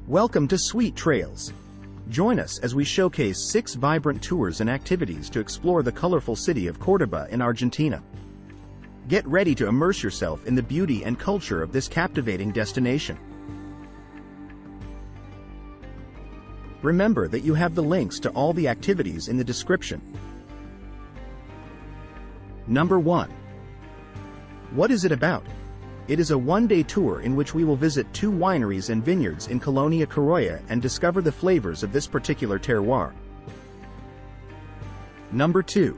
Welcome to SuiteTrails. Join us as we showcase 6 vibrant tours and activities to explore the colorful city of Cordoba in Argentina. Get ready to immerse yourself in the beauty and culture of this captivating destination. Remember that you have the links to all the activities in the description. Number 1. What is it about? It is a one-day tour in which we will visit 2 wineries and vineyards in Colonia and discover the flavors of this particular terroir. Number 2.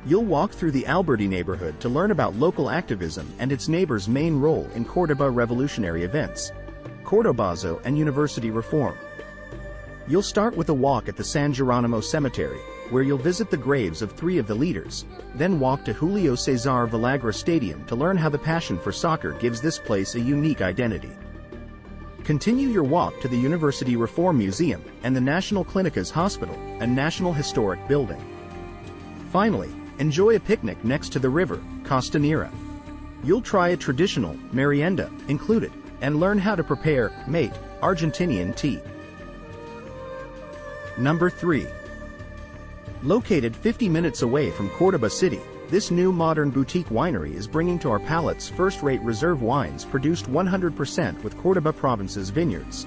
You'll walk through the Alberti neighborhood to learn about local activism and its neighbors' main role in Cordoba revolutionary events, Cordobazo and university reform. You'll start with a walk at the San Geronimo Cemetery, where you'll visit the graves of 3 of the leaders, then walk to Julio Cesar Villagra Stadium to learn how the passion for soccer gives this place a unique identity. Continue your walk to the University Reform Museum and the National Clínicas Hospital, a National Historic building. Finally, enjoy a picnic next to the river, Costanera. You'll try a traditional merienda, included, and learn how to prepare mate Argentinian tea. Number 3. Located 50 minutes away from Cordoba City, this new modern boutique winery is bringing to our palates first-rate reserve wines produced 100% with Cordoba Province's vineyards.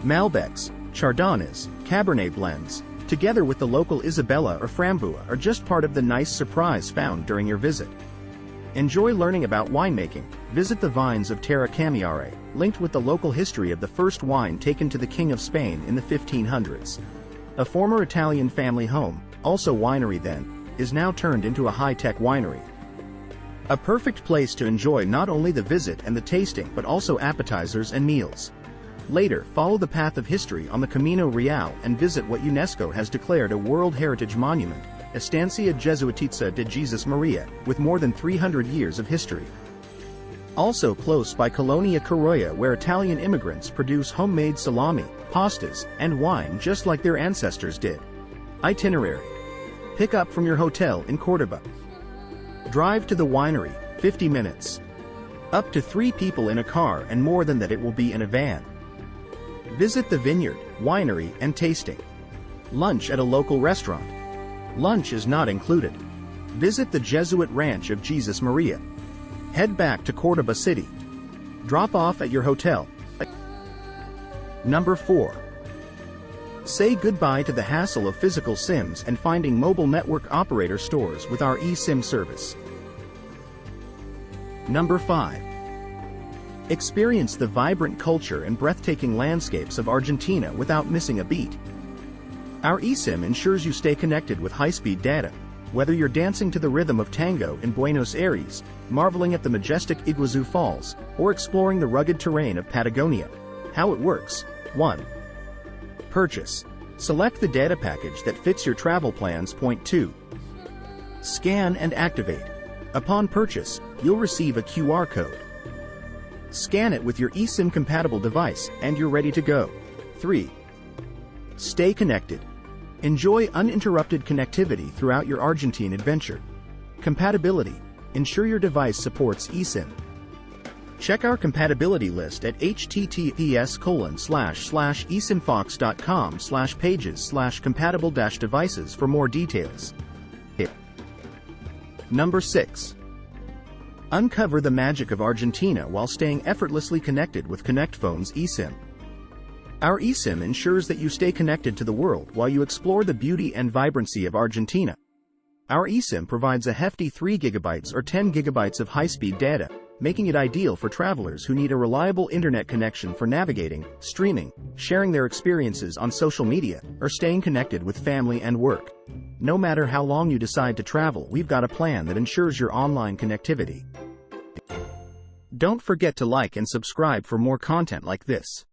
Malbecs, Chardonnays, Cabernet blends, together with the local Isabella or Framboesa, are just part of the nice surprise found during your visit. Enjoy learning about winemaking. Visit the vines of Terra Cambiare, linked with the local history of the first wine taken to the King of Spain in the 1500s. A former Italian family home, also winery then, is now turned into a high-tech winery. A perfect place to enjoy not only the visit and the tasting but also appetizers and meals. Later, follow the path of history on the Camino Real and visit what UNESCO has declared a World Heritage Monument, Estancia Jesuitizza de Jesus Maria, with more than 300 years of history. Also close by Colonia, where Italian immigrants produce homemade salami, pastas, and wine just like their ancestors did. Itinerary. Pick up from your hotel in Cordoba. Drive to the winery, 50 minutes. Up to 3 people in a car, and more than that it will be in a van. Visit the vineyard, winery, and tasting. Lunch at a local restaurant. Lunch is not included. Visit the Jesuit Ranch of Jesus Maria. Head back to Cordoba City. Drop off at your hotel. Number 4. Say goodbye to the hassle of physical SIMs and finding mobile network operator stores with our eSIM service. Number 5. Experience the vibrant culture and breathtaking landscapes of Argentina without missing a beat. Our eSIM ensures you stay connected with high-speed data, whether you're dancing to the rhythm of tango in Buenos Aires, marveling at the majestic Iguazu Falls, or exploring the rugged terrain of Patagonia. How it works. 1. Purchase. Select the data package that fits your travel plans. Point 2. Scan and activate. Upon purchase, you'll receive a QR code. Scan it with your eSIM-compatible device, and you're ready to go. 3. Stay connected. Enjoy uninterrupted connectivity throughout your Argentine adventure. Compatibility. Ensure your device supports eSIM. Check our compatibility list at https://esimfox.com/pages/compatible-devices for more details. Number 6. Uncover the magic of Argentina while staying effortlessly connected with ConnectPhone's eSIM. Our eSIM ensures that you stay connected to the world while you explore the beauty and vibrancy of Argentina. Our eSIM provides a hefty 3 GB or 10 GB of high-speed data, making it ideal for travelers who need a reliable internet connection for navigating, streaming, sharing their experiences on social media, or staying connected with family and work. No matter how long you decide to travel, we've got a plan that ensures your online connectivity. Don't forget to like and subscribe for more content like this.